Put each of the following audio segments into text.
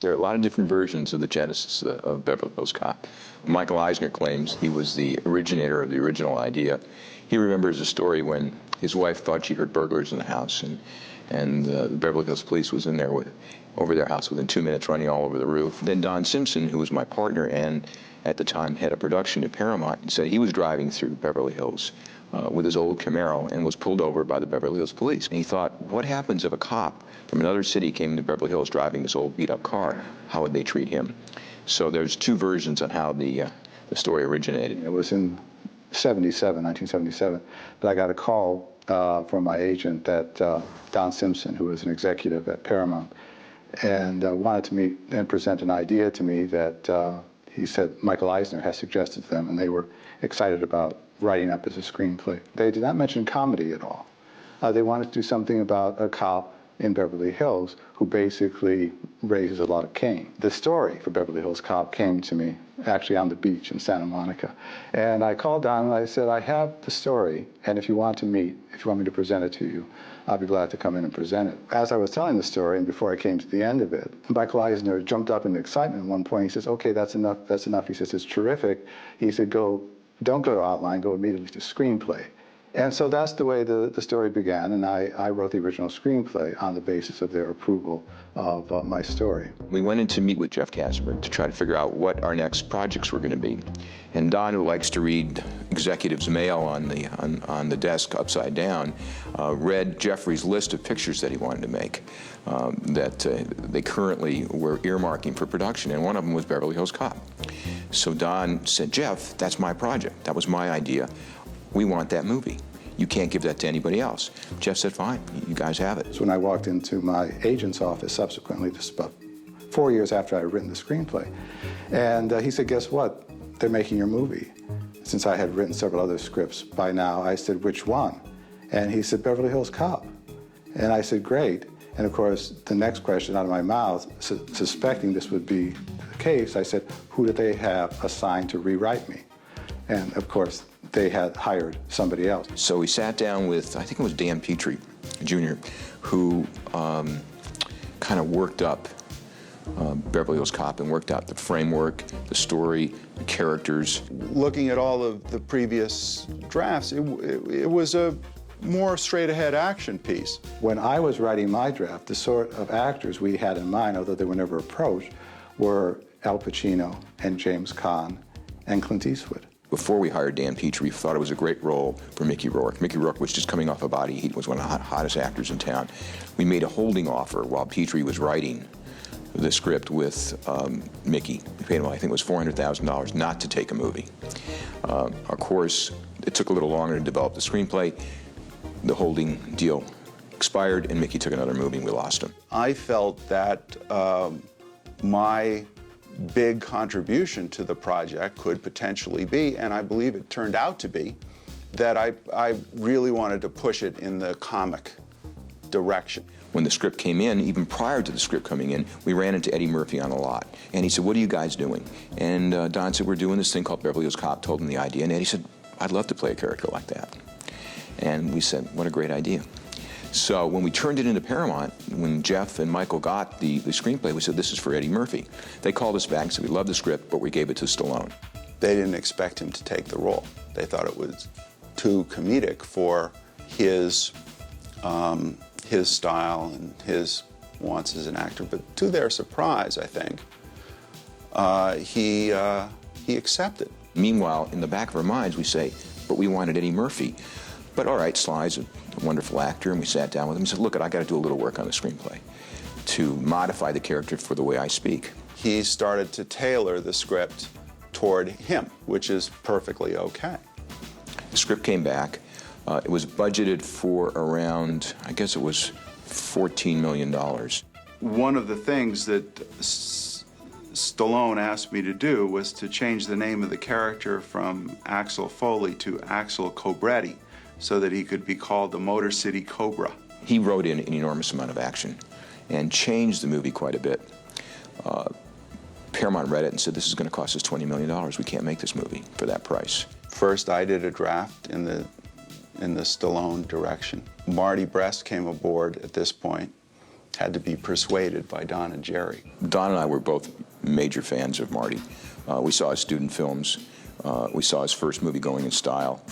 There are a lot of different versions of the genesis of Beverly Hills Cop. Michael Eisner claims he was the originator of the original idea. He remembers a story when his wife thought she heard burglars in the house, and the Beverly Hills police was in there over their house within 2 minutes, running all over the roof. Then Don Simpson, who was my partner and at the time head of production at Paramount, said he was driving through Beverly Hills with his old Camaro and was pulled over by the Beverly Hills police. And he thought, what happens if a cop from another city came to Beverly Hills driving this old beat-up car? How would they treat him? So there's two versions on how the story originated. It was in 1977, that I got a call from my agent, that Don Simpson, who was an executive at Paramount, and wanted to meet and present an idea to me that he said Michael Eisner had suggested to them, and they were excited about writing up as a screenplay. They did not mention comedy at all. They wanted to do something about a cop in Beverly Hills who basically raises a lot of cane. The story for Beverly Hills Cop came to me actually on the beach in Santa Monica. And I called Don and I said, I have the story, and if you want to meet, if you want me to present it to you, I'll be glad to come in and present it. As I was telling the story, and before I came to the end of it, Michael Eisner jumped up in excitement at one point. He says, okay, that's enough, that's enough. He says, it's terrific. He said, don't go to outline, go immediately to screenplay. And so that's the way the story began, and I wrote the original screenplay on the basis of their approval of my story. We went in to meet with Jeff Kassenberg to try to figure out what our next projects were going to be. And Don, who likes to read executives' mail on the desk upside down, read Jeffrey's list of pictures that he wanted to make that they currently were earmarking for production, and one of them was Beverly Hills Cop. So Don said, Jeff, that's my project. That was my idea. We want that movie. You can't give that to anybody else. Jeff said, fine, you guys have it. So when I walked into my agent's office subsequently, this about 4 years after I had written the screenplay, and he said, guess what? They're making your movie. Since I had written several other scripts by now, I said, which one? And he said, Beverly Hills Cop. And I said, great. And of course, the next question out of my mouth, suspecting this would be the case, I said, who did they have assigned to rewrite me? And of course, they had hired somebody else. So we sat down with, I think it was Dan Petrie, Jr., who kind of worked up Beverly Hills Cop and worked out the framework, the story, the characters. Looking at all of the previous drafts, it was a more straight-ahead action piece. When I was writing my draft, the sort of actors we had in mind, although they were never approached, were Al Pacino and James Caan and Clint Eastwood. Before we hired Dan Petrie, we thought it was a great role for Mickey Rourke. Mickey Rourke was just coming off a Body Heat, was one of the hottest actors in town. We made a holding offer while Petrie was writing the script with Mickey. We paid him, I think it was $400,000 not to take a movie. Of course, it took a little longer to develop the screenplay. The holding deal expired and Mickey took another movie and we lost him. I felt that my big contribution to the project could potentially be, and I believe it turned out to be, that I really wanted to push it in the comic direction. When the script came in, even prior to the script coming in, we ran into Eddie Murphy on the lot. And he said, what are you guys doing? And Don said, we're doing this thing called Beverly Hills Cop, told him the idea. And Eddie said, I'd love to play a character like that. And we said, what a great idea. So when we turned it into Paramount, when Jeff and Michael got the screenplay, we said, this is for Eddie Murphy. They called us back and said, we love the script, but we gave it to Stallone. They didn't expect him to take the role. They thought it was too comedic for his style and his wants as an actor. But to their surprise, I think, he accepted. Meanwhile, in the back of our minds, we say, but we wanted Eddie Murphy. But all right, Sly's a wonderful actor, and we sat down with him and said, look, I got to do a little work on the screenplay to modify the character for the way I speak. He started to tailor the script toward him, which is perfectly okay. The script came back. It was budgeted for around, I guess it was $14 million. One of the things that Stallone asked me to do was to change the name of the character from Axel Foley to Axel Cobretti, so that he could be called the Motor City Cobra. He wrote in an enormous amount of action and changed the movie quite a bit. Paramount read it and said, this is going to cost us $20 million. We can't make this movie for that price. First, I did a draft in the Stallone direction. Marty Brest came aboard at this point, had to be persuaded by Don and Jerry. Don and I were both major fans of Marty. We saw his student films. We saw his first movie, Going in Style.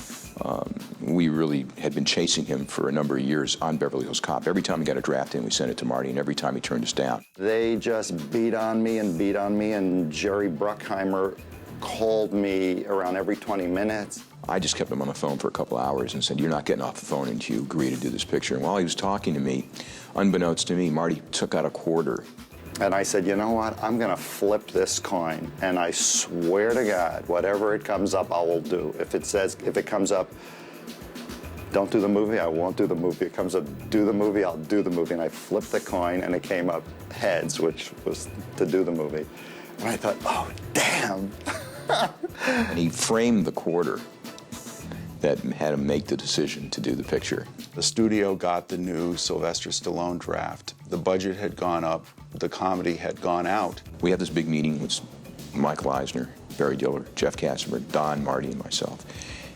We really had been chasing him for a number of years on Beverly Hills Cop. Every time he got a draft in, we sent it to Marty, and every time he turned us down. They just beat on me, and Jerry Bruckheimer called me around every 20 minutes. I just kept him on the phone for a couple hours and said, "You're not getting off the phone until you agree to do this picture." And while he was talking to me, unbeknownst to me, Marty took out a quarter. And I said, you know what, I'm gonna flip this coin, and I swear to God, whatever it comes up, I will do. If it comes up, don't do the movie, I won't do the movie. If it comes up, do the movie, I'll do the movie. And I flipped the coin, and it came up heads, which was to do the movie. And I thought, oh, damn. And he framed the quarter that had him make the decision to do the picture. The studio got the new Sylvester Stallone draft. The budget had gone up, the comedy had gone out. We had this big meeting with Michael Eisner, Barry Diller, Jeff Katzenberg, Don, Marty, and myself.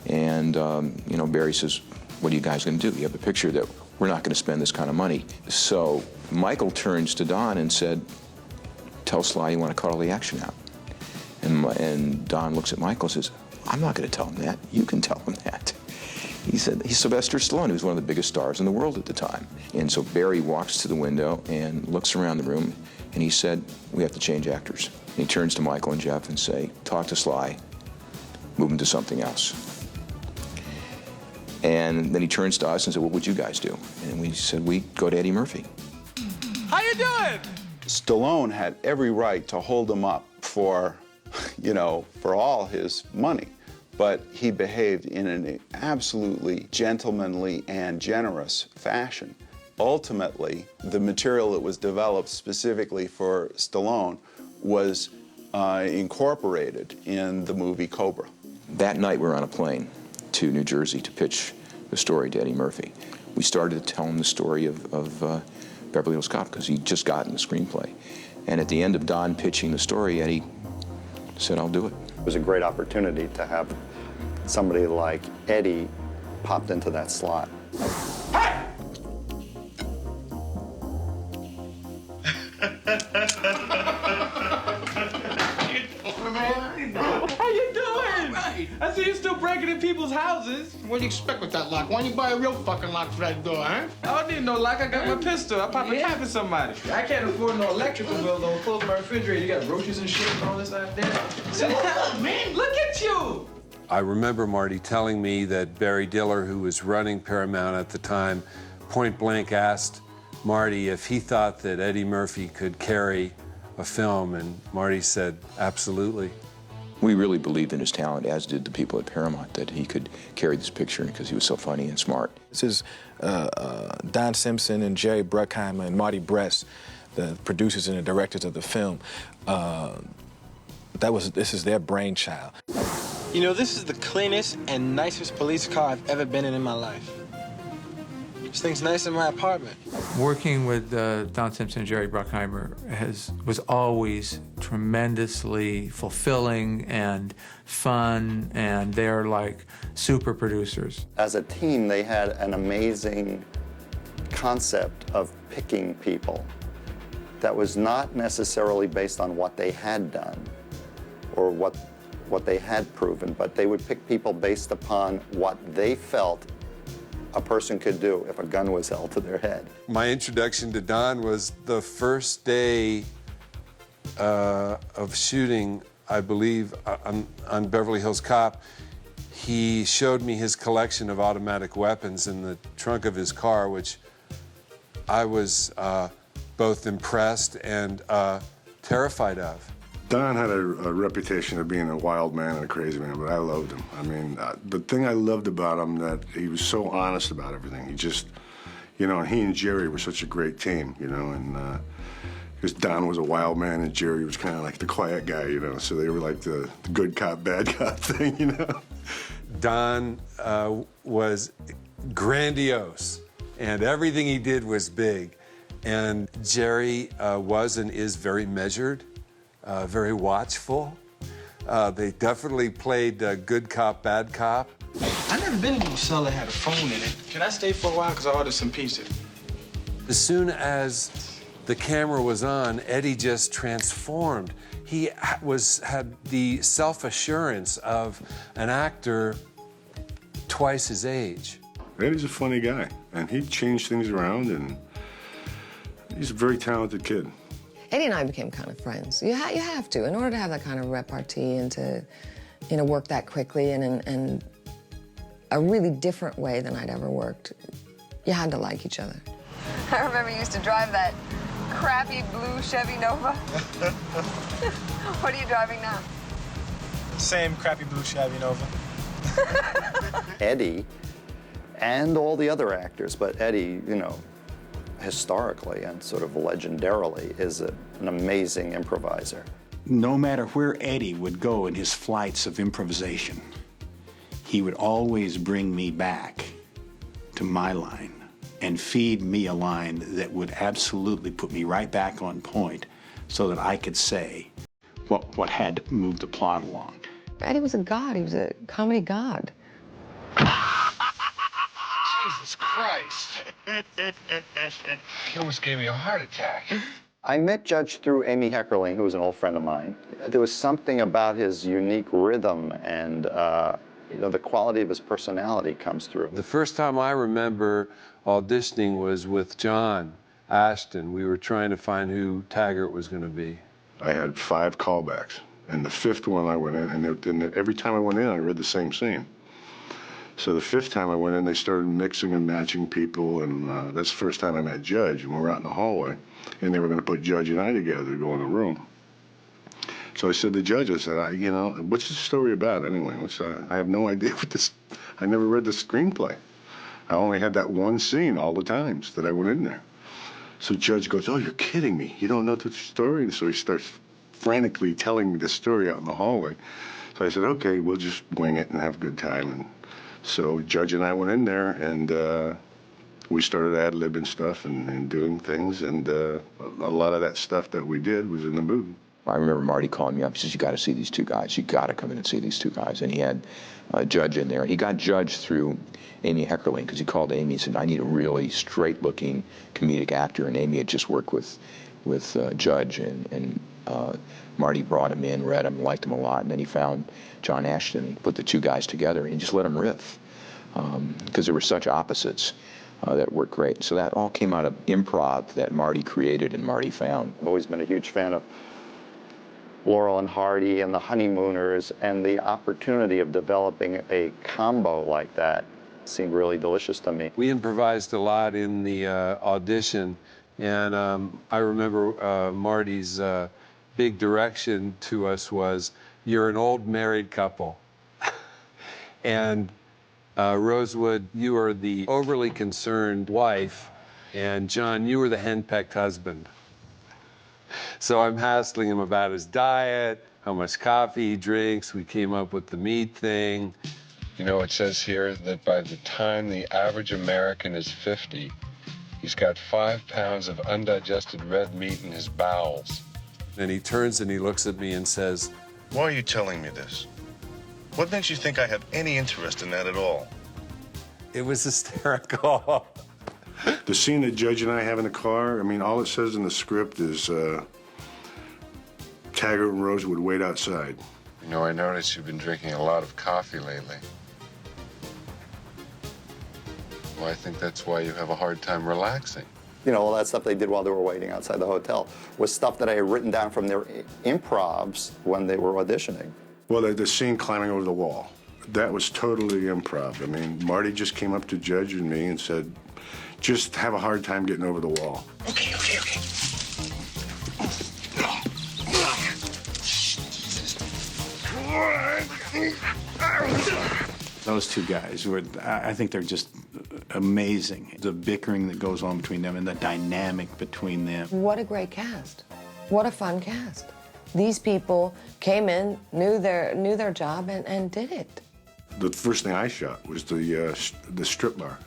And, you know, Barry says, "What are you guys going to do? You have a picture that we're not going to spend this kind of money." So Michael turns to Don and said, "Tell Sly you want to cut all the action out." And Don looks at Michael and says, "I'm not going to tell him that. You can tell him that." He said, he's Sylvester Stallone, who was one of the biggest stars in the world at the time. And so Barry walks to the window and looks around the room, and he said, "We have to change actors." And he turns to Michael and Jeff and say, "Talk to Sly, move him to something else." And then he turns to us and said, "What would you guys do?" And we said, "We'd go to Eddie Murphy." How you doing? Stallone had every right to hold him up for, you know, for all his money. But he behaved in an absolutely gentlemanly and generous fashion. Ultimately, the material that was developed specifically for Stallone was incorporated in the movie Cobra. That night, we were on a plane to New Jersey to pitch the story to Eddie Murphy. We started to tell him the story of Beverly Hills Cop because he'd just gotten the screenplay. And at the end of Don pitching the story, Eddie said, "I'll do it." It was a great opportunity to have somebody like Eddie popped into that slot. Hey! How you doing? Right. I see you still breaking in people's houses. What do you expect with that lock? Why don't you buy a real fucking lock for that door, huh? I don't need no lock. I got my pistol. I pop a cap in somebody. I can't afford no electrical bill though. Close my refrigerator. You got roaches and shit and all this out there. Sit down, man. Look at you. I remember Marty telling me that Barry Diller, who was running Paramount at the time, point blank asked Marty if he thought that Eddie Murphy could carry a film, and Marty said, "Absolutely." We really believed in his talent, as did the people at Paramount, that he could carry this picture because he was so funny and smart. This is Don Simpson and Jerry Bruckheimer and Marty Bress, the producers and the directors of the film. This is their brainchild. You know, this is the cleanest and nicest police car I've ever been in my life. This thing's nice in my apartment. Working with Don Simpson and Jerry Bruckheimer was always tremendously fulfilling and fun, and they're like super producers. As a team, they had an amazing concept of picking people that was not necessarily based on what they had done or what they had proven, but they would pick people based upon what they felt a person could do if a gun was held to their head. My introduction to Don was the first day of shooting, I believe, on Beverly Hills Cop. He showed me his collection of automatic weapons in the trunk of his car, which I was both impressed and terrified of. Don had a reputation of being a wild man and a crazy man, but I loved him. I mean, the thing I loved about him, that he was so honest about everything. He just, you know, and he and Jerry were such a great team, you know, and because Don was a wild man and Jerry was kind of like the quiet guy, you know, so they were like the good cop, bad cop thing, you know. Don was grandiose, and everything he did was big. And Jerry was and is very measured. Very watchful. They definitely played good cop, bad cop. I've never been in a cell that had a phone in it. Can I stay for a while? Because I ordered some pizza. As soon as the camera was on, Eddie just transformed. He had the self-assurance of an actor twice his age. Eddie's a funny guy, and he changed things around, and he's a very talented kid. Eddie and I became kind of friends. You have to, in order to have that kind of repartee and to, you know, work that quickly and in a really different way than I'd ever worked. You had to like each other. I remember you used to drive that crappy blue Chevy Nova. What are you driving now? Same crappy blue Chevy Nova. Eddie and all the other actors, but Eddie, you know, historically and sort of legendarily is an amazing improviser. No matter where Eddie would go in his flights of improvisation, he would always bring me back to my line and feed me a line that would absolutely put me right back on point so that I could say what had to move the plot along. Eddie was a god. He was a comedy god. Jesus Christ. He almost gave me a heart attack. I met Judge through Amy Heckerling, who was an old friend of mine. There was something about his unique rhythm and you know, the quality of his personality comes through. The first time I remember auditioning was with John Ashton. We were trying to find who Taggart was going to be. I had 5 callbacks, and the 5th one I went in, and every time I went in, I read the same scene. So the 5th time I went in, they started mixing and matching people, and that's the first time I met Judge, and we were out in the hallway, and they were going to put Judge and I together to go in the room. So I said to Judge, I said, you know, what's the story about anyway? I have no idea what this, I never read the screenplay. I only had that one scene all the times that I went in there. So Judge goes, oh, you're kidding me. You don't know the story? And so he starts frantically telling me the story out in the hallway. So I said, okay, we'll just wing it and have a good time. And so Judge and I went in there, and we started ad-libbing stuff and doing things, and a lot of that stuff that we did was in the movie. I remember Marty calling me up. He says, you got to see these 2 guys. You got to come in and see these 2 guys. And he had Judge in there. He got Judge through Amy Heckerling, because he called Amy and said, I need a really straight-looking comedic actor. And Amy had just worked with Judge, and Marty brought him in, read him, liked him a lot, and then he found John Ashton and put the 2 guys together and just let them riff, because they were such opposites that worked great. So that all came out of improv that Marty created and Marty found. I've always been a huge fan of Laurel and Hardy and the Honeymooners, and the opportunity of developing a combo like that seemed really delicious to me. We improvised a lot in the audition, and I remember Marty's big direction to us was, you're an old married couple. And Rosewood, you are the overly concerned wife, and John, you were the henpecked husband. So I'm hassling him about his diet, how much coffee he drinks. We came up with the meat thing. You know, it says here that by the time the average American is 50, he's got 5 pounds of undigested red meat in his bowels. And he turns and he looks at me and says, why are you telling me this? What makes you think I have any interest in that at all? It was hysterical. The scene that Judge and I have in the car, I mean, all it says in the script is Taggart and Rose would wait outside. You know, I noticed you've been drinking a lot of coffee lately. Well, I think that's why you have a hard time relaxing. You know, all that stuff they did while they were waiting outside the hotel was stuff that I had written down from their improvs when they were auditioning. Well, the scene climbing over the wall, that was totally improv. I mean, Marty just came up to Judge and me and said, just have a hard time getting over the wall. Okay. Those 2 guys I think they're just amazing. The bickering that goes on between them and the dynamic between them. What a great cast. What a fun cast. These people came in, knew their job, and did it. The first thing I shot was the strip bar.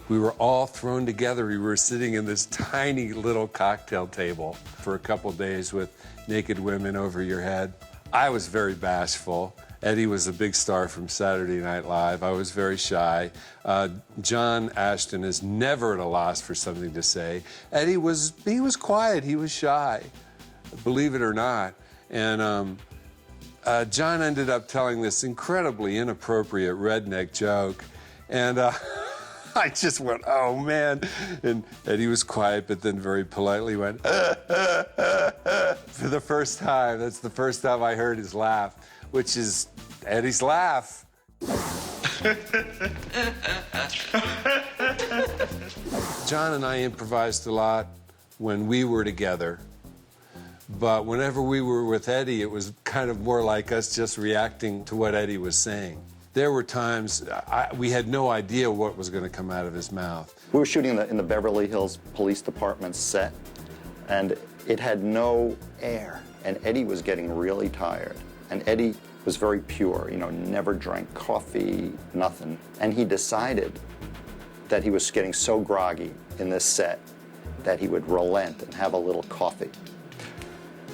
We were all thrown together. We were sitting in this tiny little cocktail table for a couple days with naked women over your head. I was very bashful, Eddie was a big star from Saturday Night Live. I was very shy. John Ashton is never at a loss for something to say. Eddie was quiet, he was shy, believe it or not. And John ended up telling this incredibly inappropriate redneck joke. And I just went, oh man. And Eddie was quiet, but then very politely went, for the first time. That's the first time I heard his laugh, which is Eddie's laugh. John and I improvised a lot when we were together. But whenever we were with Eddie, it was kind of more like us just reacting to what Eddie was saying. There were times we had no idea what was going to come out of his mouth. We were shooting in the Beverly Hills Police Department set, and it had no air, and Eddie was getting really tired. And Eddie was very pure, you know, never drank coffee, nothing. And he decided that he was getting so groggy in this set that he would relent and have a little coffee.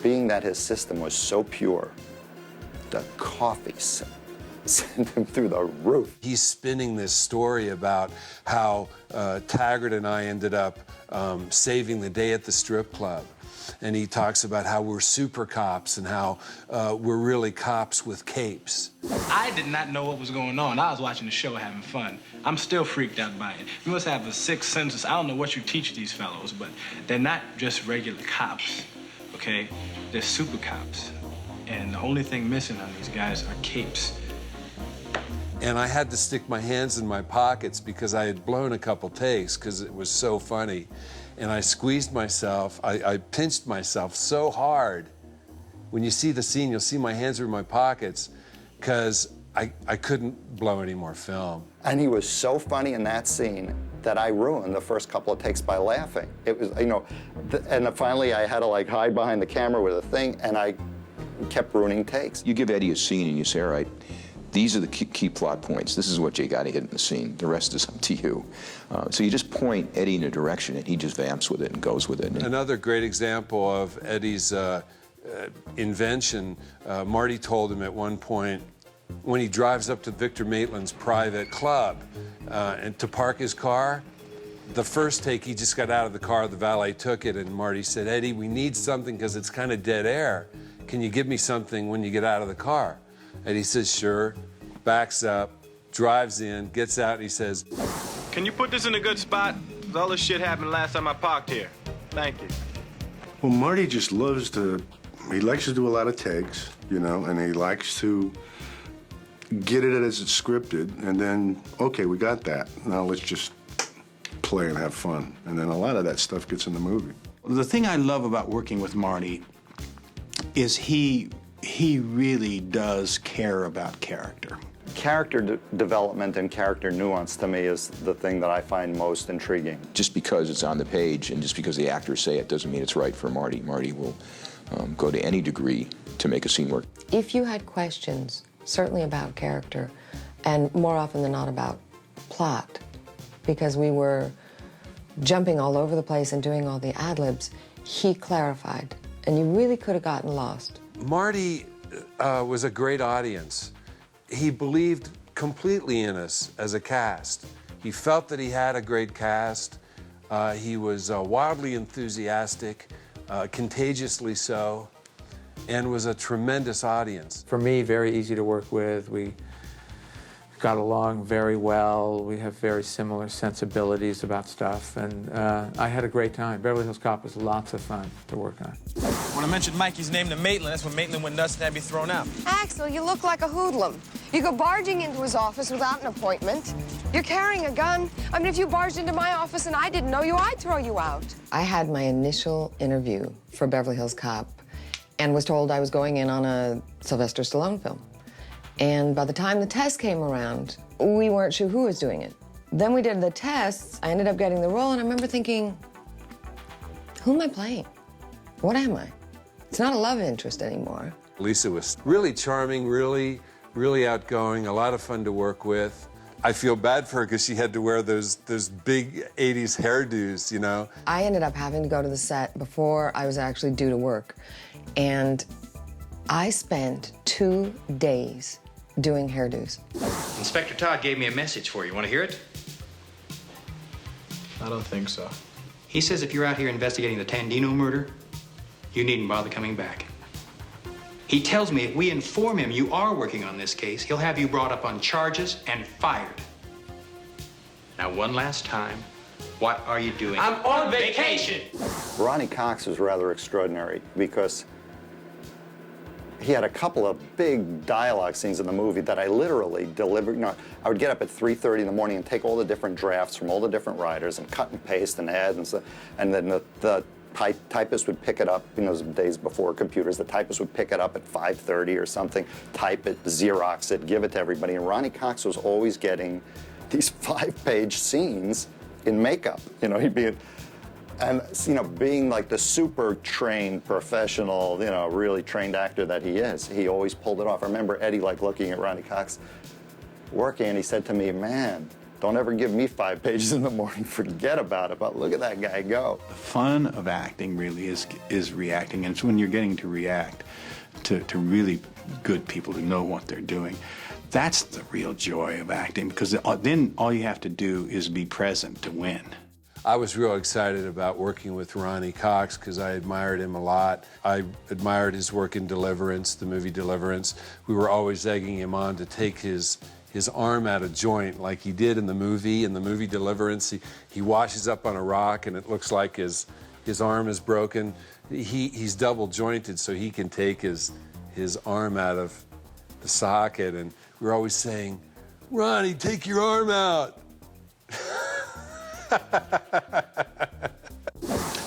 Being that his system was so pure, the coffee sent him through the roof. He's spinning this story about how Taggart and I ended up saving the day at the strip club. And he talks about how we're super cops and how we're really cops with capes. I did not know what was going on. I was watching the show having fun. I'm still freaked out by it. You must have a sixth sense. I don't know what you teach these fellows, but they're not just regular cops, okay? They're super cops. And the only thing missing on these guys are capes. And I had to stick my hands in my pockets because I had blown a couple takes because it was so funny. And I squeezed myself, I pinched myself so hard. When you see the scene, you'll see my hands were in my pockets because I couldn't blow any more film. And he was so funny in that scene that I ruined the first couple of takes by laughing. It was, you know, and finally I had to like hide behind the camera with a thing, and I kept ruining takes. You give Eddie a scene and you say, all right, these are the key plot points. This is what you got to hit in the scene. The rest is up to you. So you just point Eddie in a direction, and he just vamps with it and goes with it. Another great example of Eddie's invention, Marty told him at one point, when he drives up to Victor Maitland's private club and to park his car, the first take, he just got out of the car, the valet took it, and Marty said, Eddie, we need something because it's kind of dead air. Can you give me something when you get out of the car? And he says, sure, backs up, drives in, gets out, and he says, can you put this in a good spot? All this shit happened last time I parked here. Thank you. Well, Marty just loves to, he likes to do a lot of takes, you know, and he likes to get it as it's scripted, and then, okay, we got that. Now let's just play and have fun. And then a lot of that stuff gets in the movie. The thing I love about working with Marty is he really does care about character. Character development and character nuance to me is the thing that I find most intriguing. Just because it's on the page and just because the actors say it doesn't mean it's right for Marty. Marty will go to any degree to make a scene work. If you had questions, certainly about character, and more often than not about plot, because we were jumping all over the place and doing all the ad-libs, he clarified, and you really could have gotten lost. Marty was a great audience. He believed completely in us as a cast. He felt that he had a great cast. He was wildly enthusiastic, contagiously so, and was a tremendous audience. For me, very easy to work with. We got along very well. We have very similar sensibilities about stuff, and I had a great time. Beverly Hills Cop was lots of fun to work on. When I mentioned Mikey's name to Maitland, that's when Maitland went nuts and had me thrown out. Axel, you look like a hoodlum. You go barging into his office without an appointment. You're carrying a gun. I mean, if you barged into my office and I didn't know you, I'd throw you out. I had my initial interview for Beverly Hills Cop and was told I was going in on a Sylvester Stallone film. And by the time the test came around, we weren't sure who was doing it. Then we did the tests. I ended up getting the role, and I remember thinking, who am I playing? What am I? It's not a love interest anymore. Lisa was really charming, really outgoing, a lot of fun to work with. I feel bad for her because she had to wear those big 80s hairdos, you know? I ended up having to go to the set before I was actually due to work. And I spent 2 days doing hairdos. Inspector Todd gave me a message for you. Want to hear it? I don't think so. He says if you're out here investigating the Tandino murder, you needn't bother coming back. He tells me if we inform him you are working on this case, he'll have you brought up on charges and fired. Now, one last time, what are you doing? I'm on vacation. Ronnie Cox was rather extraordinary because he had a couple of big dialogue scenes in the movie that I literally delivered. You know, I would get up at 3:30 in the morning and take all the different drafts from all the different writers and cut and paste and add and stuff. And then the typist would pick it up, you know, days before computers, the typist would pick it up at 5:30 or something, type it, Xerox it, give it to everybody. And Ronnie Cox was always getting these 5-page scenes in makeup. You know, he'd be, and, you know, being like the super trained professional, you know, really trained actor that he is, he always pulled it off. I remember Eddie like looking at Ronnie Cox working, and he said to me, man, don't ever give me 5 pages in the morning, forget about it, but look at that guy go. The fun of acting really is reacting, and it's when you're getting to react to really good people who know what they're doing. That's the real joy of acting, because then all you have to do is be present to win. I was real excited about working with Ronnie Cox because I admired him a lot. I admired his work in Deliverance, the movie Deliverance. We were always egging him on to take his arm out of joint like he did in the movie. In the movie Deliverance, he washes up on a rock and it looks like his arm is broken. He's double jointed so he can take his arm out of the socket, and we were always saying, Ronnie, take your arm out.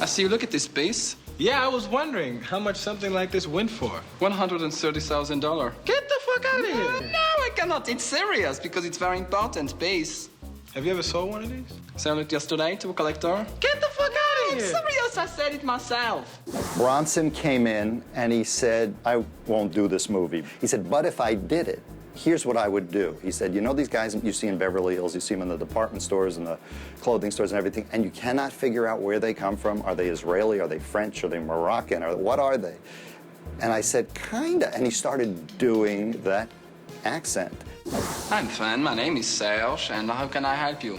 I see you look at this base. Yeah, I was wondering how much something like this went for. $130,000. Get the fuck out of here. No, I cannot. It's serious because it's very important base. Have you ever sold one of these? Sold it yesterday to a collector. Get the fuck out of It's here. serious. I said it myself. Bronson came in and he said, I won't do this movie. He said, but if I did it, here's what I would do. He said, you know these guys you see in Beverly Hills, you see them in the department stores and the clothing stores and everything, and you cannot figure out where they come from. Are they Israeli? Are they French? Are they Moroccan? Or what are they? And I said, kinda. And he started doing that accent. I'm fine. My name is Serge, and how can I help you?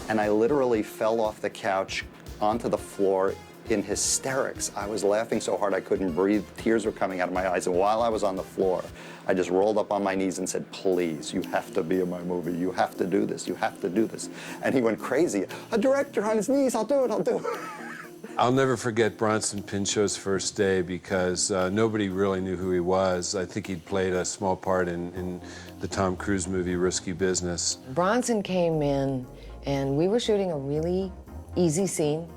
And I literally fell off the couch onto the floor in hysterics. I was laughing so hard I couldn't breathe. Tears were coming out of my eyes. And while I was on the floor, I just rolled up on my knees and said, please, you have to be in my movie. You have to do this. You have to do this. And he went crazy. A director on his knees. I'll do it. I'll do it. I'll never forget Bronson Pinchot's first day because nobody really knew who he was. I think he'd played a small part in the Tom Cruise movie Risky Business. Bronson came in, and we were shooting a really easy scene.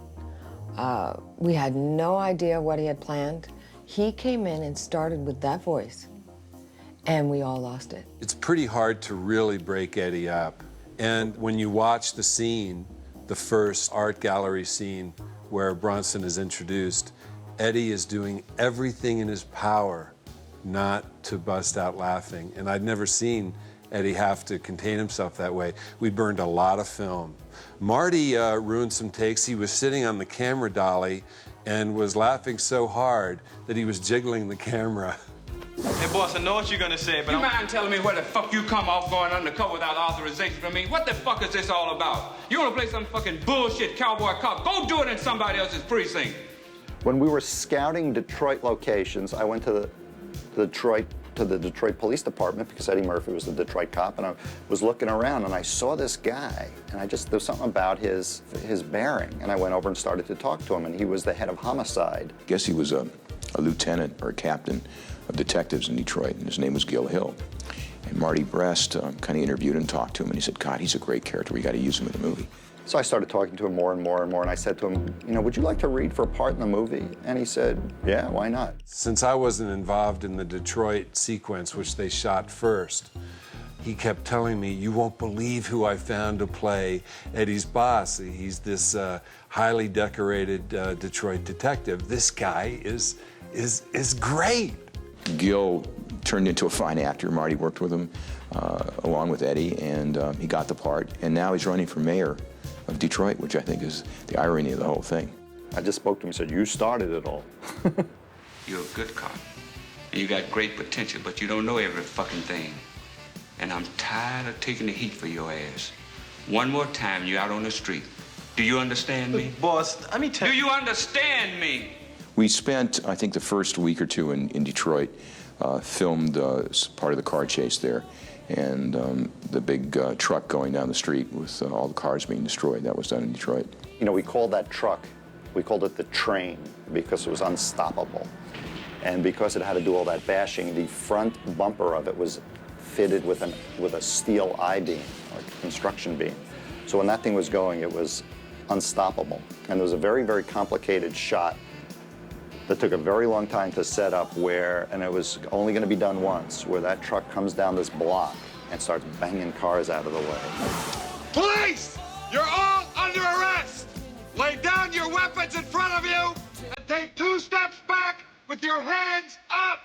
We had no idea what he had planned. He came in and started with that voice, and we all lost it. It's pretty hard to really break Eddie up. And when you watch the scene, the first art gallery scene where Bronson is introduced, Eddie is doing everything in his power not to bust out laughing. And I'd never seen Eddie have to contain himself that way. We burned a lot of film. Marty ruined some takes. He was sitting on the camera dolly and was laughing so hard that he was jiggling the camera. Hey, boss, I know what you're gonna say, but You mind telling me where the fuck you come off going undercover without authorization from me? What the fuck is this all about? You wanna play some fucking bullshit cowboy cop? Go do it in somebody else's precinct. When we were scouting Detroit locations, I went to the Detroit Police Department because Eddie Murphy was the Detroit cop, and I was looking around and I saw this guy, and there was something about his bearing, and I went over and started to talk to him, and he was the head of homicide. I guess he was a lieutenant or a captain of detectives in Detroit, and his name was Gil Hill. And Marty Brest kind of interviewed and talked to him, and he said, God, he's a great character. We got to use him in the movie. So I started talking to him more and more and more, and I said to him, you know, would you like to read for a part in the movie? And he said, yeah, why not? Since I wasn't involved in the Detroit sequence, which they shot first, he kept telling me, you won't believe who I found to play Eddie's boss. He's this highly decorated Detroit detective. This guy is great. Gil turned into a fine actor. Marty worked with him along with Eddie, and he got the part. And now he's running for mayor of Detroit, which I think is the irony of the whole thing. I just spoke to him and said, you started it all. You're a good cop. And you got great potential, but you don't know every fucking thing. and I'm tired of taking the heat for your ass. One more time, you're out on the street. Do you understand me? Boss, let me tell you. Do you understand me? We spent, I think, the first week or two in Detroit, filmed part of the car chase there, and the big truck going down the street with all the cars being destroyed. That was done in Detroit. You know, we called that truck, we called it the train because it was unstoppable. And because it had to do all that bashing, the front bumper of it was fitted with a steel I-beam, or construction beam. So when that thing was going, it was unstoppable. And there was a very, very complicated shot that took a very long time to set up where, and it was only going to be done once, where that truck comes down this block and starts banging cars out of the way. Police! You're all under arrest! Lay down your weapons in front of you and take 2 steps back with your hands up!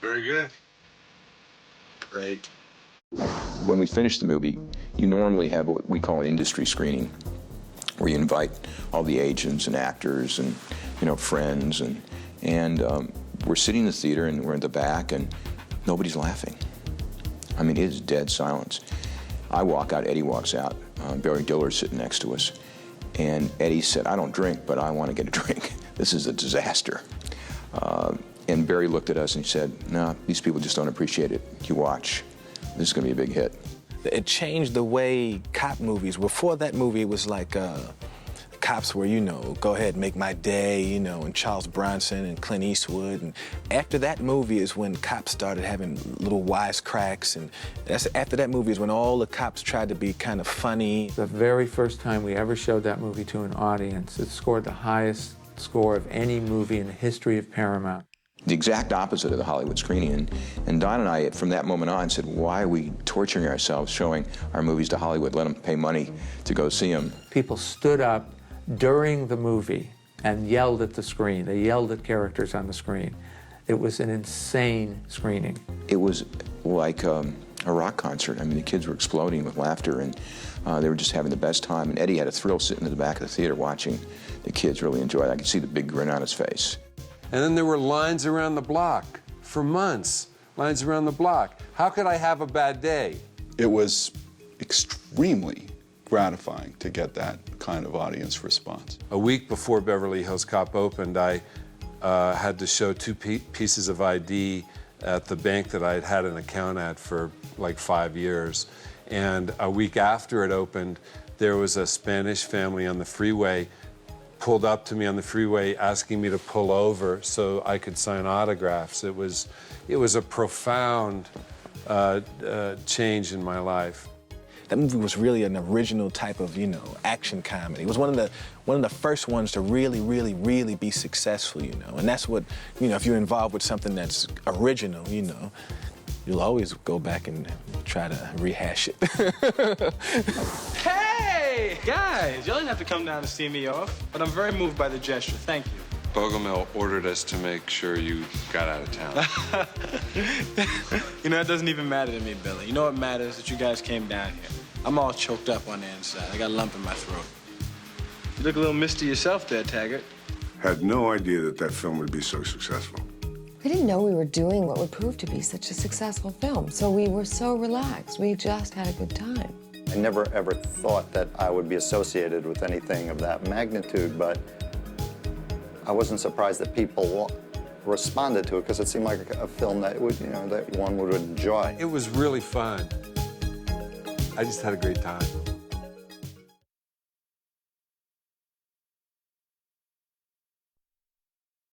Very good. Great. When we finish the movie, you normally have what we call an industry screening, where you invite all the agents and actors and, you know, friends, and we're sitting in the theater and we're in the back and nobody's laughing. I mean, it is dead silence. I walk out, Eddie walks out, Barry Diller's sitting next to us, and Eddie said, "I don't drink, but I want to get a drink. This is a disaster." And Barry looked at us and he said, "No, these people just don't appreciate it. You watch. This is going to be a big hit." It changed the way cop movies. Before that movie, it was like cops were, you know, go ahead, make my day, you know, and Charles Bronson and Clint Eastwood. And after that movie is when cops started having little wisecracks. And after that movie is when all the cops tried to be kind of funny. The very first time we ever showed that movie to an audience, it scored the highest score of any movie in the history of Paramount. The exact opposite of the Hollywood screening. And Don and I, from that moment on, said, why are we torturing ourselves showing our movies to Hollywood? Let them pay money to go see them. People stood up during the movie and yelled at the screen. They yelled at characters on the screen. It was an insane screening. It was like a rock concert. I mean, the kids were exploding with laughter, and they were just having the best time. And Eddie had a thrill sitting in the back of the theater watching the kids really enjoy it. I could see the big grin on his face. And then there were lines around the block for months, lines around the block. How could I have a bad day? It was extremely gratifying to get that kind of audience response. A week before Beverly Hills Cop opened, I had to show 2 pieces of ID at the bank that I'd had an account at for like 5 years. And a week after it opened, there was a Spanish family on the freeway pulled up to me on the freeway asking me to pull over so I could sign autographs. It was a profound change in my life. That movie was really an original type of, you know, action comedy. It was one of the first ones to really be successful, you know. And that's what, you know, if you're involved with something that's original, you know, you'll always go back and try to rehash it. Hey, guys, you don't have to come down to see me off, but I'm very moved by the gesture. Thank you. Bogomil ordered us to make sure you got out of town. You know, it doesn't even matter to me, Billy. You know what matters? That you guys came down here. I'm all choked up on the inside. I got a lump in my throat. You look a little misty yourself there, Taggart. Had no idea that that film would be so successful. We didn't know we were doing what would prove to be such a successful film, so we were so relaxed. We just had a good time. I never ever thought that I would be associated with anything of that magnitude, but I wasn't surprised that people responded to it because it seemed like a film that would, you know, that one would enjoy. It was really fun. I just had a great time.